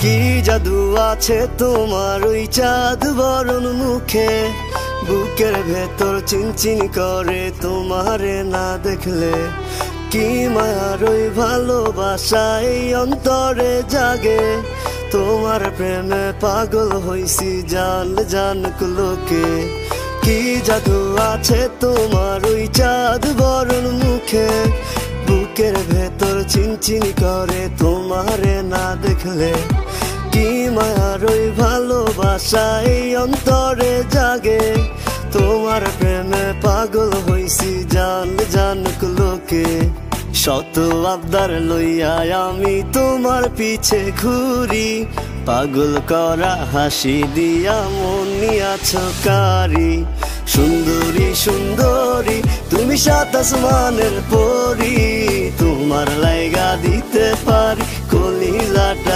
কি জাদু আছে তোমার ওই চাঁদ বরণ মুখে, বুকের ভেতর চিনচিন করে তোমারে না দেখলে। কি মায়ার ওই ভালোবাসা এই অন্তরে জাগে, তোমার প্রেমে পাগল হইছি জান জানুক লোকে। কি জাদু আছে তোমার ওই চাঁদ বরণ মুখে, বুকের ভেতর চিনচিন করে তোমারে না দেখলে। কি মায়ার ওই ভালোবাসা এই অন্তরে জাগে, তোমার প্রেমে পাগল হইছি জান জানুক লোকে। শত আবদার লইয়া আমি তোমার পিছে ঘুরি, পাগল করা হাসি দিয়া মন নিয়াছ কারি। সুন্দরী সুন্দরী তুমি সাত আসমানের পরি, তোমার লাইগা দিতে পারি কলিজাটা